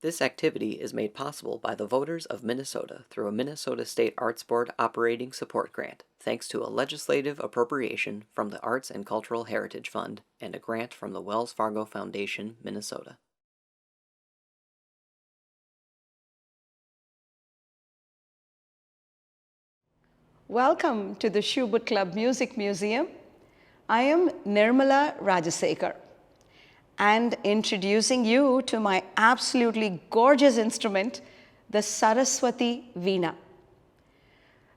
This activity is made possible by the voters of Minnesota through a Minnesota State Arts Board Operating Support Grant, thanks to a legislative appropriation from the Arts and Cultural Heritage Fund and a grant from the Wells Fargo Foundation, Minnesota. Welcome to the Schubert Club Music Museum. I am Nirmala Rajasekar and introducing you to my absolutely gorgeous instrument, the Saraswati Veena.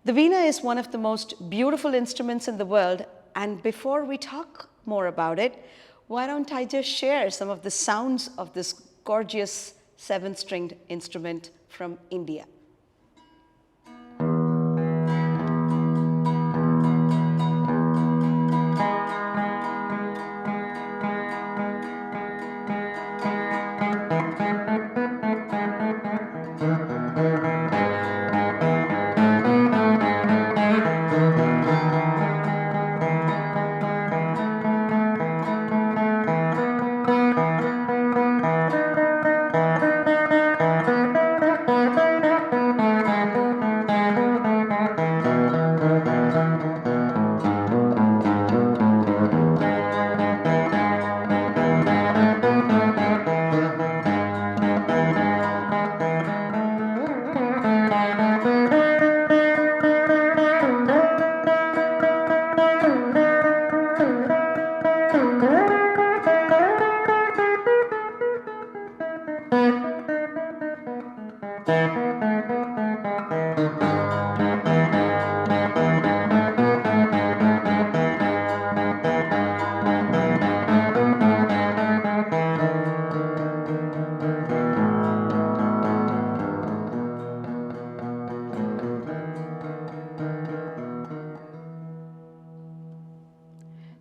The Veena is one of the most beautiful instruments in the world, and before we talk more about it, why don't I just share some of the sounds of this gorgeous seven-stringed instrument from India.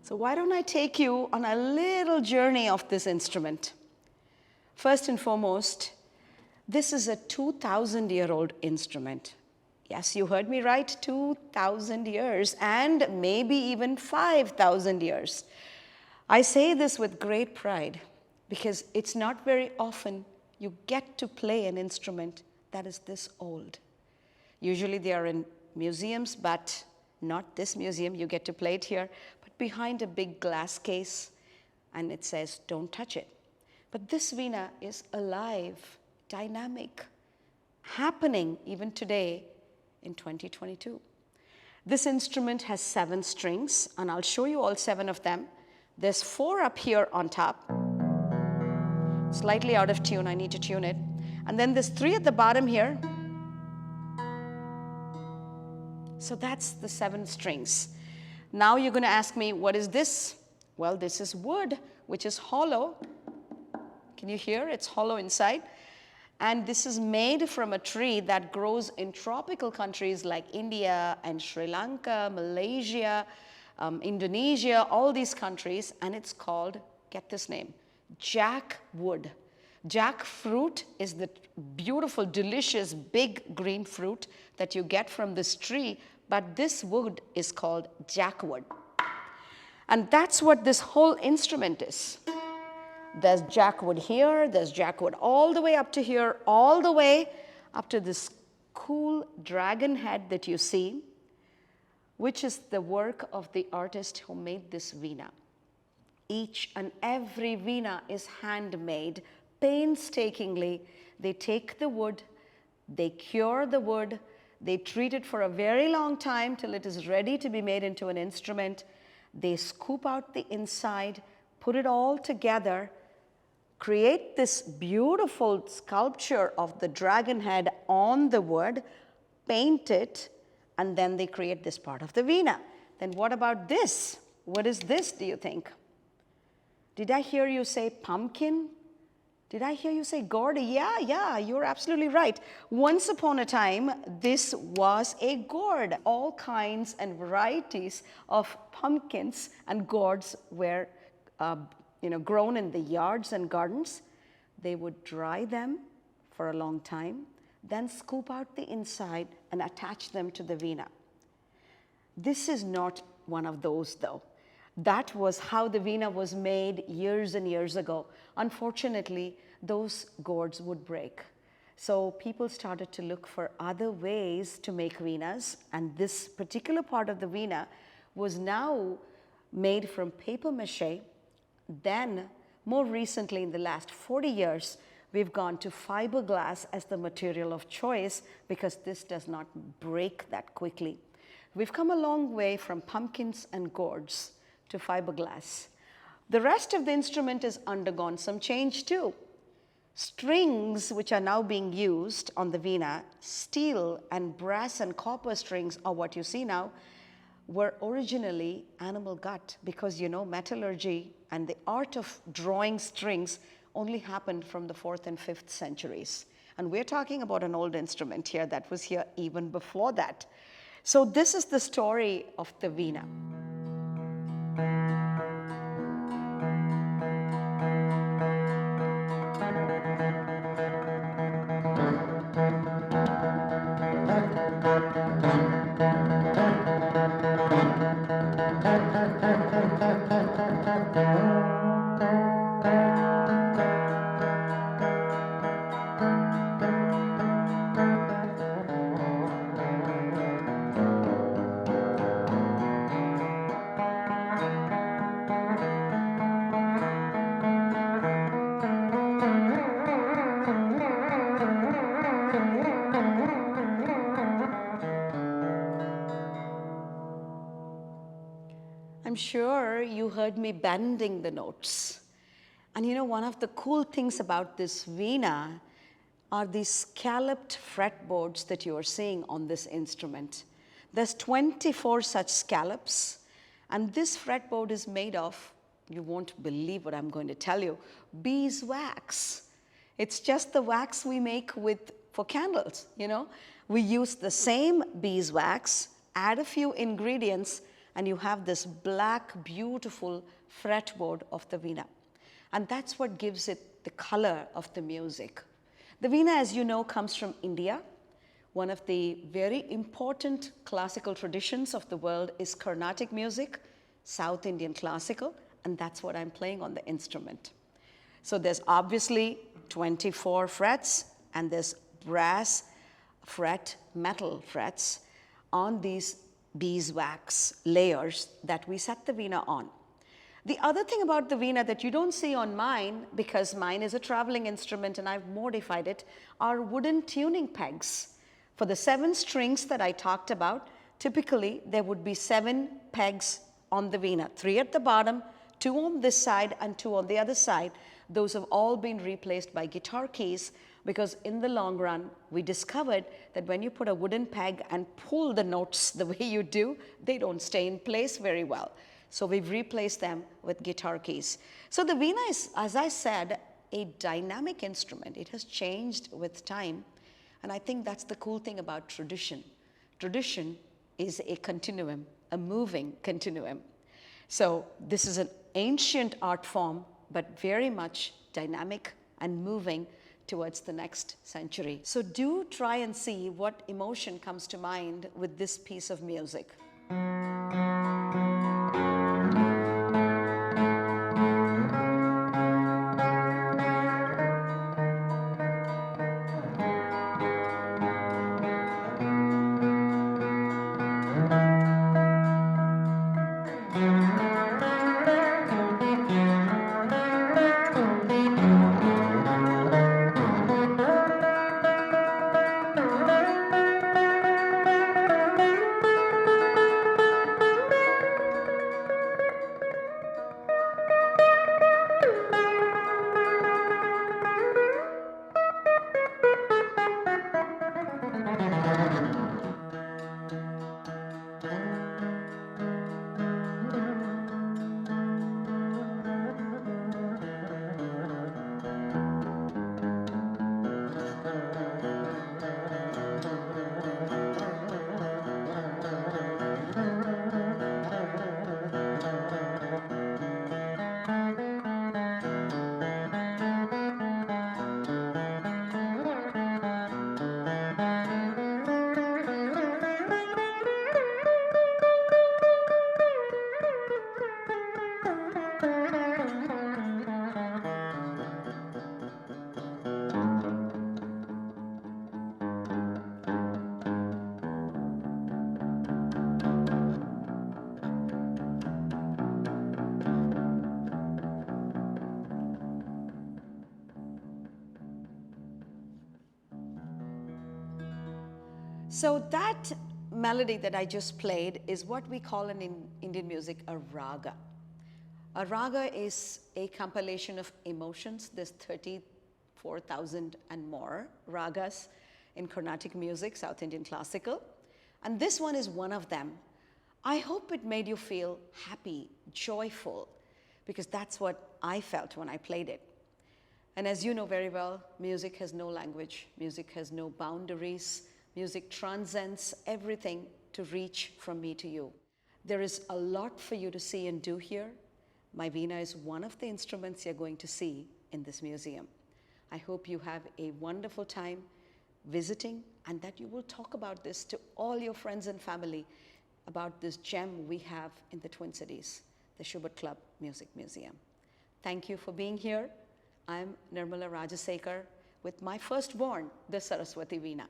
So why don't I take you on a little journey of this instrument? First and foremost, this is a 2,000-year-old instrument. Yes, you heard me right, 2,000 years, and maybe even 5,000 years. I say this with great pride because it's not very often you get to play an instrument that is this old. Usually they are in museums, but not this museum. You get to play it here, but behind a big glass case, and it says, don't touch it. But this Veena is alive, dynamic, happening even today in 2022. This instrument has 7 strings, and I'll show you all 7 of them. There's 4 up here on top. Slightly out of tune, I need to tune it. And then there's 3 at the bottom here. So that's the 7 strings. Now you're going to ask me, what is this? Well, this is wood, which is hollow. Can you hear? It's hollow inside. And this is made from a tree that grows in tropical countries like India and Sri Lanka, Malaysia, Indonesia, all these countries. And it's called, get this name, jackwood. Jackfruit is the beautiful, delicious, big green fruit that you get from this tree. But this wood is called jackwood. And that's what this whole instrument is. There's jackwood here, there's jackwood all the way up to here, all the way up to this cool dragon head that you see, which is the work of the artist who made this Veena. Each and every Veena is handmade, painstakingly. They take the wood, they cure the wood, they treat it for a very long time till it is ready to be made into an instrument. They scoop out the inside, put it all together, create this beautiful sculpture of the dragon head on the wood, paint it, and then they create this part of the Veena. Then what about this? What is this, do you think? Did I hear you say pumpkin? Did I hear you say gourd? Yeah, you're absolutely right. Once upon a time, this was a gourd. All kinds and varieties of pumpkins and gourds were grown in the yards and gardens. They would dry them for a long time, then scoop out the inside and attach them to the Veena. This is not one of those, though. That was how the Veena was made years and years ago. Unfortunately, those gourds would break. So people started to look for other ways to make Veenas, and this particular part of the Veena was now made from paper mache. Then, more recently, in the last 40 years, we've gone to fiberglass as the material of choice because this does not break that quickly. We've come a long way from pumpkins and gourds to fiberglass. The rest of the instrument has undergone some change too. Strings, which are now being used on the Veena, steel and brass and copper strings are what you see now, were originally animal gut, because you know metallurgy and the art of drawing strings only happened from the 4th and 5th centuries. And we're talking about an old instrument here that was here even before that. So this is the story of the Veena. I'm sure you heard me bending the notes. And you know, one of the cool things about this Veena are these scalloped fretboards that you are seeing on this instrument. There's 24 such scallops, and this fretboard is made of, you won't believe what I'm going to tell you, beeswax. It's just the wax we make for candles, you know. We use the same beeswax, add a few ingredients, and you have this black, beautiful fretboard of the Veena. And that's what gives it the color of the music. The Veena, as you know, comes from India. One of the very important classical traditions of the world is Carnatic music, South Indian classical, and that's what I'm playing on the instrument. So there's obviously 24 frets, and there's brass fret, metal frets on these beeswax layers that we set the Veena on. The other thing about the Veena that you don't see on mine, because mine is a traveling instrument and I've modified it, are wooden tuning pegs. For the 7 strings that I talked about, typically there would be 7 pegs on the Veena, 3 at the bottom, 2 on this side and 2 on the other side. Those have all been replaced by guitar keys, because in the long run, we discovered that when you put a wooden peg and pull the notes the way you do, they don't stay in place very well. So we've replaced them with guitar keys. So the Veena is, as I said, a dynamic instrument. It has changed with time. And I think that's the cool thing about tradition. Tradition is a continuum, a moving continuum. So this is an ancient art form, but very much dynamic and moving towards the next century. So do try and see what emotion comes to mind with this piece of music. So that melody that I just played is what we call in Indian music a raga. A raga is a compilation of emotions. There's 34,000 and more ragas in Carnatic music, South Indian classical. And this one is one of them. I hope it made you feel happy, joyful, because that's what I felt when I played it. And as you know very well, music has no language, music has no boundaries, music transcends everything to reach from me to you. There is a lot for you to see and do here. My Veena is one of the instruments you're going to see in this museum. I hope you have a wonderful time visiting and that you will talk about this to all your friends and family about this gem we have in the Twin Cities, the Schubert Club Music Museum. Thank you for being here. I'm Nirmala Rajasekar with my firstborn, the Saraswati Veena.